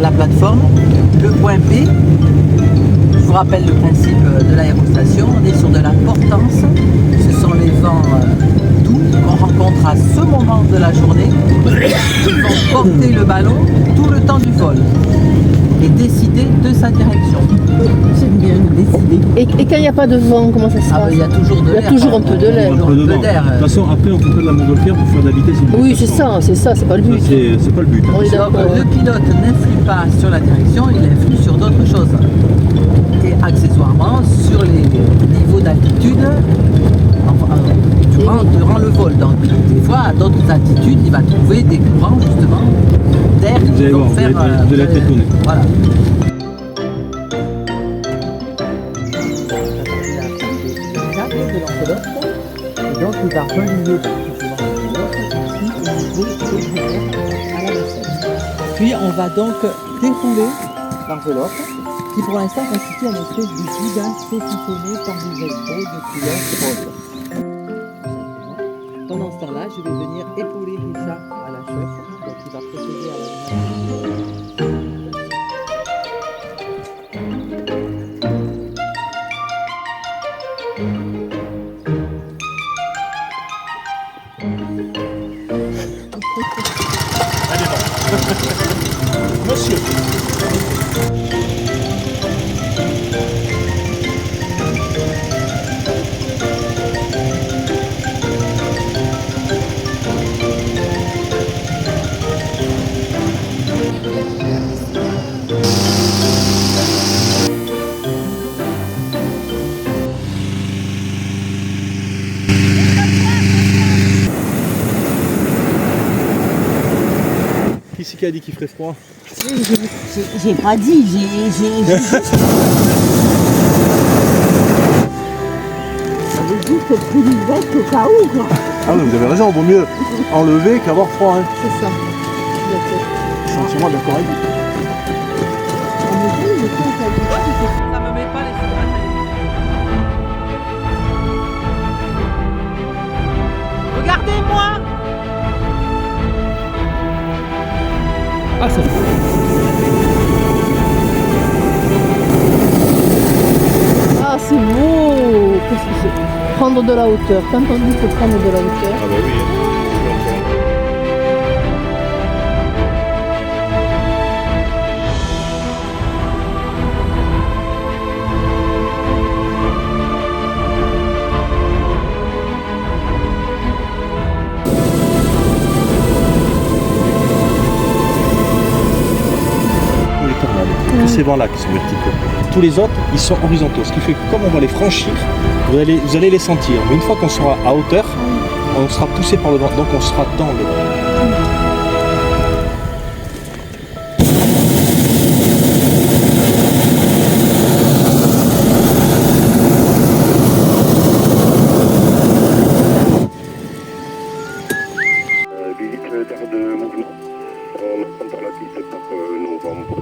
la plateforme. Le point P, je vous rappelle le principe de l'aérostation, on est sur de la portance. Ce sont les vents doux qu'on rencontre à ce moment de la journée qui vont porter le ballon tout le temps du vol et décider de sa direction. J'aime bien décider. Et quand il n'y a pas de vent, comment ça se passe? Il y a toujours de l'air. Il y a toujours un peu de l'air. Un peu de vent. De toute façon, après, on ne fait pas de la montgolfière pour faire de la vitesse. Oui, c'est ça, c'est pas le but. C'est pas le but. On est Donc, d'accord. le pilote n'influe pas sur la direction, il influe sur d'autres choses. Et accessoirement sur les niveaux d'altitude durant le vol. Donc des fois à d'autres altitudes, il va trouver des courants justement d'air qui vont faire de la tête tournée. Voilà. Et donc il va relier puis on va donc dérouler l'enveloppe qui pour l'instant constitue un espèce de guidage saucissonné par des velcro de couleur rose. Pendant ce temps-là, je vais venir épauler Richard à la chauffe, donc il va procéder à la Allez, bon. Monsieur. Qui c'est qui a dit qu'il ferait froid? J'ai pas dit, j'ai juste... J'avais juste pris une veste au cas où, quoi. Ah oui, vous avez raison, vaut mieux enlever qu'avoir froid. Hein. C'est ça. Je suis entièrement d'accord avec vous. Ça me met pas les feux. Regardez-moi. Ah, ça Ah, c'est beau. Qu'est-ce que c'est? Prendre de la hauteur. Quand on dit qu'il faut prendre de la hauteur. Ah bah oui. Tous ces vents-là qui sont verticaux. Tous les autres, ils sont horizontaux. Ce qui fait que comme on va les franchir, vous allez les sentir. Mais une fois qu'on sera à hauteur, on sera poussé par le vent, donc on sera dans le vent. Visite terre de Mouvement. On attend par la piste par novembre.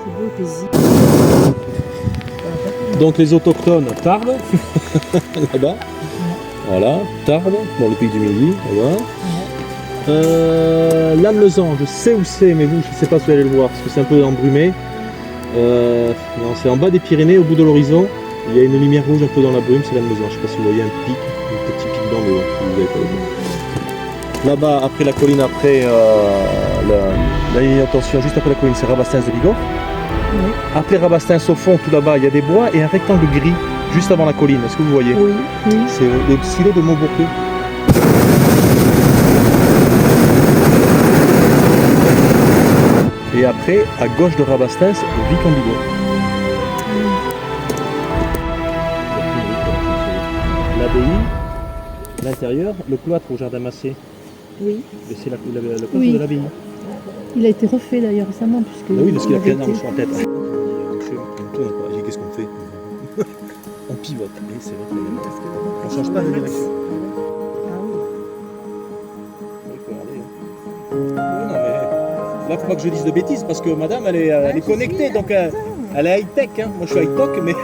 C'est beau, paisible. Donc les autochtones tardent, là-bas. Voilà, tardent, dans le pays du Midi, là-bas. Lannemezan, je sais où c'est, mais vous, je ne sais pas si vous allez le voir, parce que c'est un peu embrumé. Non, c'est en bas des Pyrénées, au bout de l'horizon. Il y a une lumière rouge un peu dans la brume, c'est Lannemezan. Je ne sais pas si vous voyez un pic, un petit pic blanc, mais bon, vous n'avez pas le voir. Là-bas, après la colline, après la ligne de tension, juste après la colline, c'est Rabastens de Bigorre. Oui. Après Rabastens, au fond, tout là-bas, il y a des bois et un rectangle gris, juste avant la colline. Est-ce que vous voyez? Oui, oui. C'est le silo de Montbourquet. Et après, à gauche de Rabastens, Vic en Bigorre. L'abbaye, l'intérieur, le cloître au jardin Massé. Oui. Et c'est le cloître Oui. de l'abbaye. Il a été refait d'ailleurs récemment puisque. Ah oui, parce qu'il a il avait plein d'armes été- sur la tête. On tourne pas. J'ai dit, qu'est-ce qu'on fait? On pivote. Et c'est vrai qu'on ne change pas de direction. Il faut regarder, hein. Ouais, non, mais là, faut pas que je dise de bêtises parce que madame, elle est connectée, donc elle est high-tech. Hein. Moi, je suis high-tech, mais.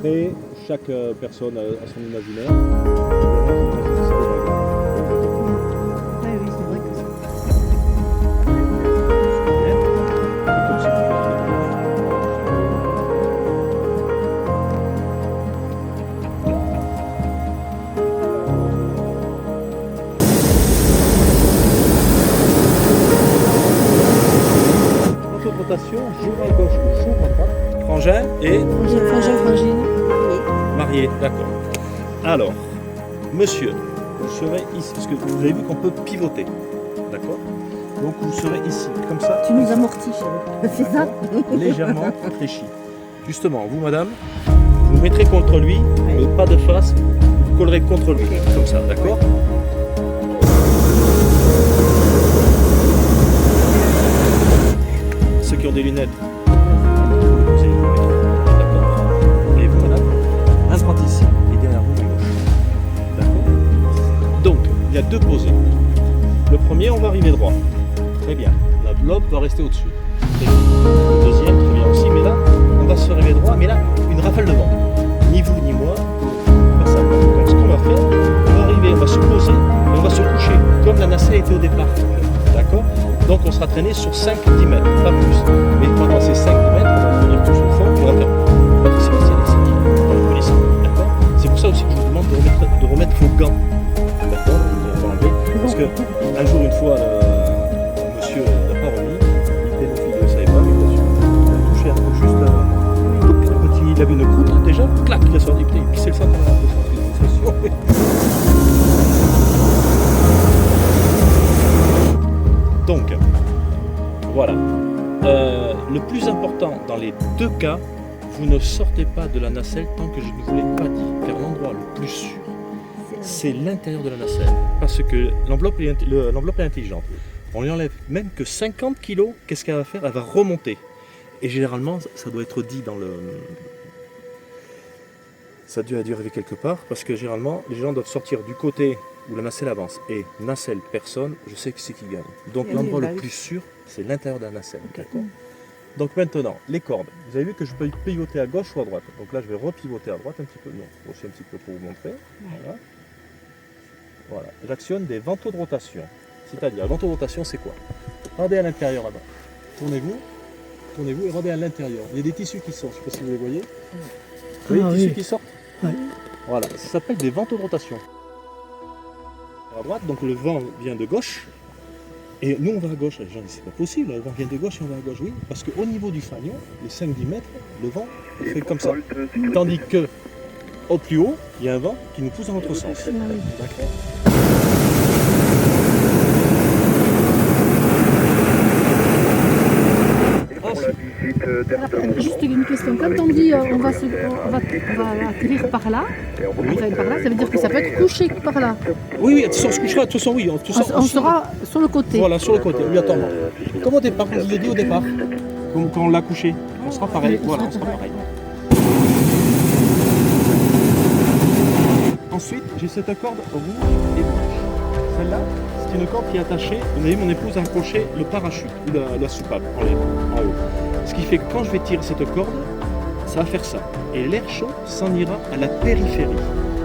Après, chaque personne a son imaginaire. Oui, oui, c'est vrai que Rotation, jour à gauche ou jour à droite. Frangin et Frangine. marié, d'accord. Alors, monsieur, vous serez ici, parce que vous avez vu qu'on peut pivoter, d'accord? Donc vous serez ici, comme ça. tu nous amortis, chérie. C'est ça? Légèrement fléchi. Justement, vous madame, vous mettrez contre lui, mais pas de face, vous collerez contre lui, comme ça, d'accord? Ceux qui ont des lunettes, vous allez vous mettre, d'accord? Et vous madame, un droit ici, et derrière vous, à gauche. D'accord? Donc, il y a deux posés. Le premier, on va arriver droit. Très bien. La blob va rester au-dessus. Très bien. Le deuxième, très bien aussi, mais là, on va se réveiller droit, mais là, une rafale de vent. Ni vous, ni moi, pas ça. Donc, ce qu'on va faire, on va arriver, on va se poser, et on va se coucher, comme la nacelle était au départ. D'accord? Donc, on sera traîné sur 5-10 mètres, pas plus. Mais pendant ces 5-10 mètres, on va venir tous au fond, et on va faire. D'accord? C'est pour ça aussi que je vous demande de remettre vos gants. D'accord? Parce que un jour, une fois, monsieur n'a pas remis, il était mon fils, je ne savais pas, mais bien sûr, il a touché un peu juste quand il avait une croûte, déjà, clac, il a sorti, putain, il pissait le sang dans la poche. Donc, voilà. Le plus important dans les deux cas, vous ne sortez pas de la nacelle tant que je ne vous l'ai pas dit, car l'endroit le plus sûr, c'est l'intérieur de la nacelle. Parce que l'enveloppe est intelligente. On lui enlève même que 50 kg, qu'est-ce qu'elle va faire? Elle va remonter. Et généralement, ça doit être dit dans le... Ça a dû arriver quelque part, parce que généralement, les gens doivent sortir du côté où la nacelle avance. Et nacelle, personne, je sais que c'est qui gagne. Donc l'endroit le plus sûr, c'est l'intérieur de la nacelle. D'accord? Donc maintenant, les cordes. Vous avez vu que je peux pivoter à gauche ou à droite. Donc là, je vais repivoter à droite un petit peu. Non, aussi un petit peu pour vous montrer. Voilà. Voilà. J'actionne des vantaux de rotation. C'est-à-dire, vantaux de rotation, c'est quoi? Regardez à l'intérieur là-bas. Tournez-vous et regardez à l'intérieur. Il y a des tissus qui sortent. Je ne sais pas si vous les voyez. Vous voyez les tissus qui sortent? Oui. Voilà. Ça s'appelle des vantaux de rotation. À droite, donc le vent vient de gauche. Et nous, on va à gauche. Les gens disent, c'est pas possible, le vent vient de gauche et on va à gauche. Oui, parce qu'au niveau du fanion, les 5-10 mètres, le vent fait comme ça. Tandis que, au plus haut, il y a un vent qui nous pousse dans l'autre sens. D'accord. Juste une question. Quand on dit on va atterrir par là, ça veut dire que ça peut être couché par là. Oui, de toute façon, on se couchera. De toute façon, oui. On sera sur le côté. Voilà, sur le côté, obligatoirement. Comme au départ, comme je vous l'ai dit au départ, quand on l'a couché, on sera pareil. Voilà, on sera pareil. Ensuite, j'ai cette corde rouge et blanche. Celle-là, c'est une corde qui est attachée. Vous avez vu, mon épouse a accroché le parachute ou la soupape en haut. Ce qui fait que quand je vais tirer cette corde, ça va faire ça. Et l'air chaud s'en ira à la périphérie.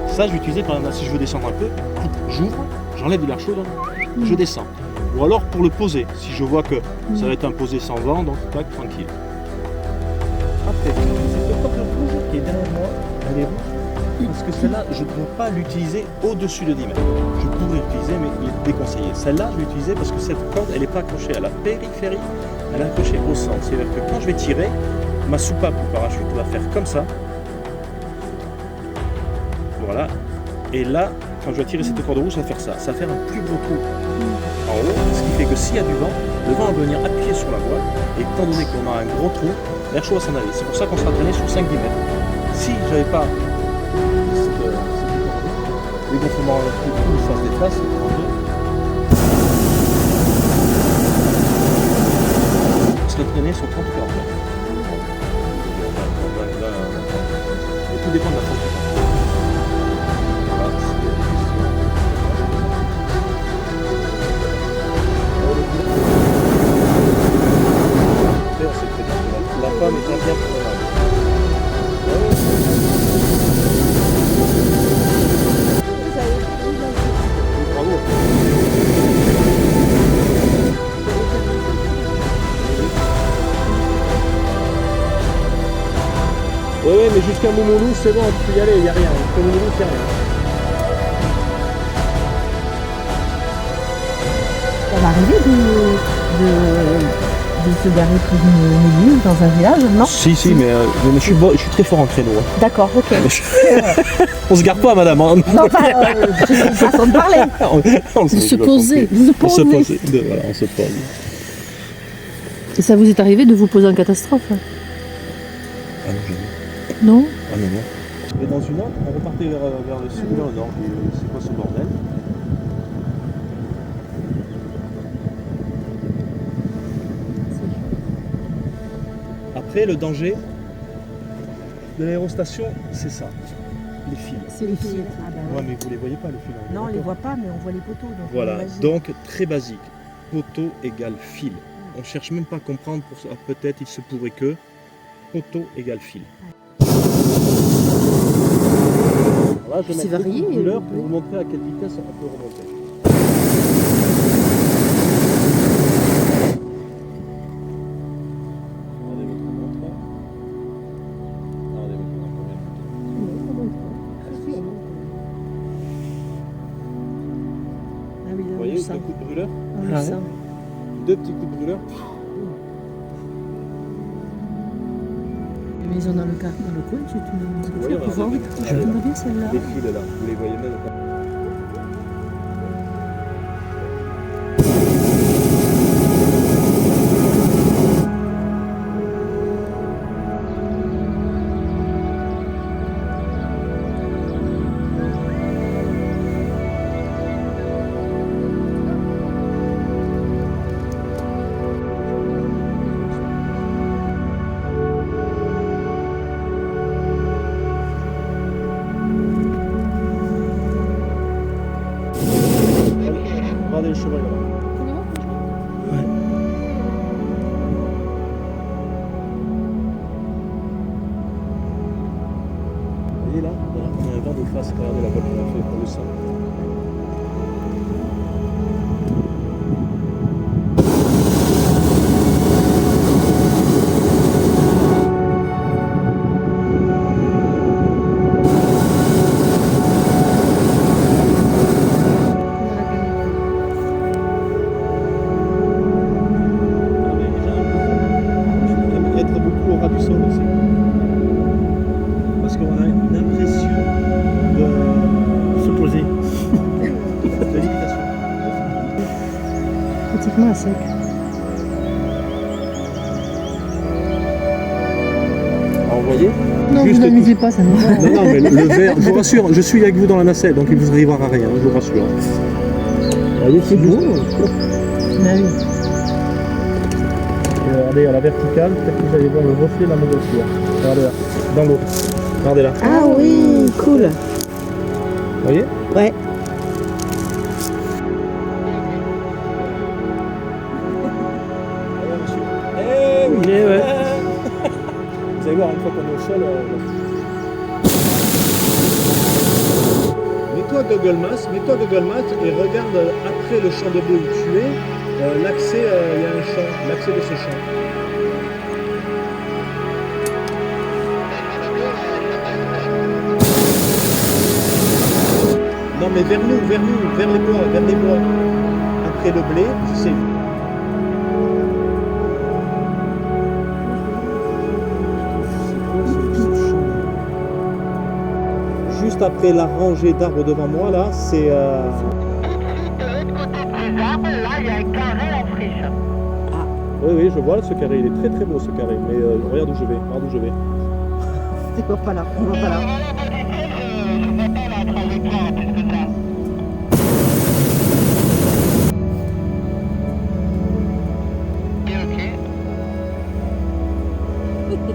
Ça, je vais utiliser par exemple si je veux descendre un peu. J'ouvre, j'enlève de l'air chaud, donc je descends. Ou alors pour le poser, si je vois que ça va être un posé sans vent, donc tac, tranquille. Après, cette corde rouge qui est derrière moi, elle est rouge. Parce que celle-là, je ne peux pas l'utiliser au-dessus de 10 mètres. Je pourrais l'utiliser, mais il est déconseillé. Celle-là, je vais l'utiliser parce que cette corde, elle n'est pas accrochée à la périphérie, elle est accrochée au centre. C'est-à-dire que quand je vais tirer, ma soupape ou parachute va faire comme ça. Voilà. Et là, quand je vais tirer cette corde rouge, ça va faire ça. Ça va faire un plus gros trou en haut, ce qui fait que s'il y a du vent, le vent va venir appuyer sur la voile. Et étant donné qu'on a un gros trou, l'air chaud va s'en aller. C'est pour ça qu'on sera traîné sur 5-10 mètres. Si je n'avais pas les gonflements tout ça se déplace, on serait traîné sur 30 40 mètres. Et tout dépend de la force du vent. Voilà, on sait très bien que la femme est un bien pour le mari. jusqu'à Momolou, c'est bon, tu peux y aller, il n'y a rien. Jusqu'à Momolou, c'est rien. Ça va arriver de se garer près d'une ville dans un village, non? Si, mais je suis très fort en créneau. Hein. D'accord, ok. On se gare pas, madame. Hein. Non, c'est une façon de parler. On Se poser. On se pose. Voilà, on se pose. Et ça vous est arrivé de vous poser en catastrophe? Ah non, jamais. Non? Ah non, non. Et dans une autre, on repartait vers le sud, vers le nord. C'est quoi ce bordel? Après, le danger de l'aérostation, c'est ça. Les fils. C'est les fils. Ah bah Ouais, mais vous les voyez pas, les fils. Hein, non, on les voit pas, mais on voit les poteaux. Donc voilà, on imagine. donc très basique. Poteau égale fil. On cherche même pas à comprendre, pour ça. Peut-être il se pourrait que poteau égale fil. Là, je C'est mets varié, beaucoup de couleurs pour vous montrer à quelle vitesse on peut remonter. Regardez votre montre. Regardez votre montre. Ah oui, là, Vous on voyez, le deux sent. coups de brûleur? On le sent. Deux petits coups de brûleur. Les maisons dans le coin, tu me voyez, fais pouvoir. regardez, Je regardez. connais bien celle-là. Les fils là, vous les voyez même pas. Regardez le cheval là. Vous voyez là, on a un vent de face, regardez la voie qu'on a fait pour le sang. Être beaucoup au ras du sol aussi. Parce qu'on a une impression de se poser. De lévitation. Pratiquement à sec. Alors, vous voyez Non, Juste vous tout. n'amusez pas, ça nous va. Non, mais le verre, je vous rassure, je suis avec vous dans la nacelle, donc il ne vous arrivera rien, je vous rassure. Vous voyez, c'est beau. Ah oui. Regardez à la verticale, peut-être que vous allez voir le reflet de la montgolfière. Regardez là, dans l'eau. Regardez là. Ah oui, cool. Vous voyez Ouais. Eh oui, ouais. Vous allez voir, une fois qu'on est au sol. Mets-toi Google Maps et regarde après le champ de blé où tu es, l'accès, il y a un champ, l'accès de ce champ. Non mais vers nous, vers les bois. Après le blé, tu sais. Juste après la rangée d'arbres devant moi, là, c'est... De l'autre côté de ces arbres, là, il y a un carré en friche. Oui, je vois ce carré, il est très très beau ce carré, mais regarde où je vais, C'est quoi pas là? On va pas là. Je vois pas la trajectoire plus que ça. Ok.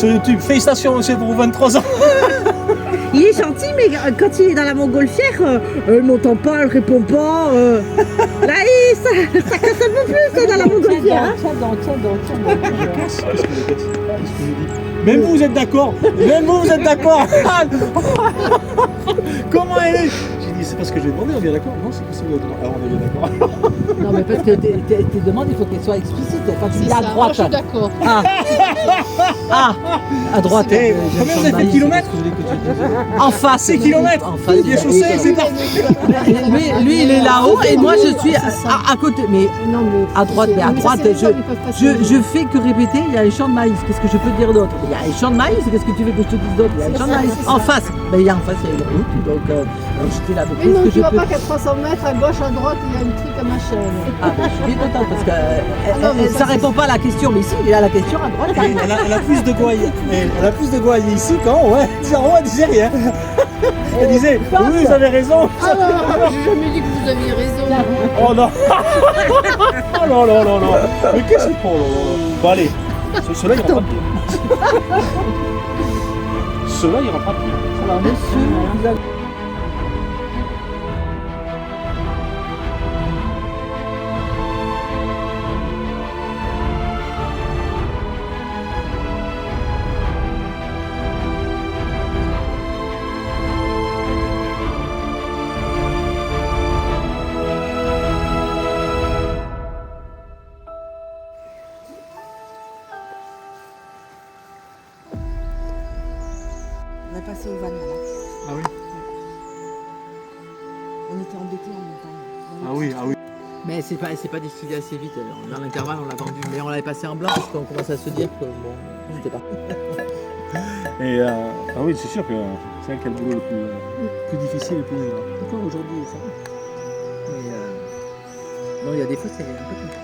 sur YouTube. Félicitations monsieur pour vos 23 ans. Il est gentil, mais quand il est dans la montgolfière, elle m'entend pas, elle répond pas. Là, ça casse un peu plus dans la montgolfière. Hein. Qu'est-ce que je dis? Même vous êtes d'accord. Même vous êtes d'accord. Comment elle est? J'ai dit c'est pas ce que je vais demander, on est bien d'accord? Non, c'est pas ce que je vais demander. Ah, on est bien d'accord. Non, mais parce que tes demandes, il faut qu'elles soient explicites. Quand tu dis à Moi, droite. je suis d'accord. À droite. Eh, combien vous avez fait de kilomètres? En face. 6 kilomètres. En face. Bien chaussé, c'est parti. Lui, il est là-haut et moi, je suis à côté. Mais Non, mais à droite, mais à ça, droite, c'est les gens, ils peuvent pas se dire. je fais que répéter, il y a un champ de maïs. Qu'est-ce que je peux te dire d'autre? Il y a un champ de maïs, qu'est-ce que tu veux que je te dise d'autre? Il y a un champ de maïs. En face. Ben, il y a en face, il y a une route. Donc, j'étais là. Mais Qu'est-ce non, que tu je vois peux. pas qu'à 300 mètres, à gauche, à droite, il y a un truc à ma chaîne. Ah, ben, je suis bien contente parce que non, mais ça ça, répond pas à la question. Mais si, il y a la question à droite. Elle a plus de gouailles. Elle a plus de gouailles ici qu'en haut. Elle disait rien. Elle disait oui, vous avez raison. Ah non, j'ai jamais dit que vous aviez raison. Oh non. Oh non, non, non, non. Mais qu'est-ce que c'est? Oh non, non, non. Bon allez, ceux-là ils rentrent pas de pied. Ceux-là ils rentrent pas de pied. Alors, monsieur, vous avez. On est passé au van là. Ah oui. On était embêtés en montagne. Ah oui, ah oui. Mais c'est pas décidé assez vite. Dans l'intervalle, on l'a vendu. Mais on l'avait passé en blanc parce qu'on commence à se dire que bon, c'était pas. Et ah oui, c'est sûr que c'est elle qui a le boulot le plus difficile et le plus ingrat. Encore aujourd'hui, ça. Mais non, il y a des fois, c'est un peu compliqué.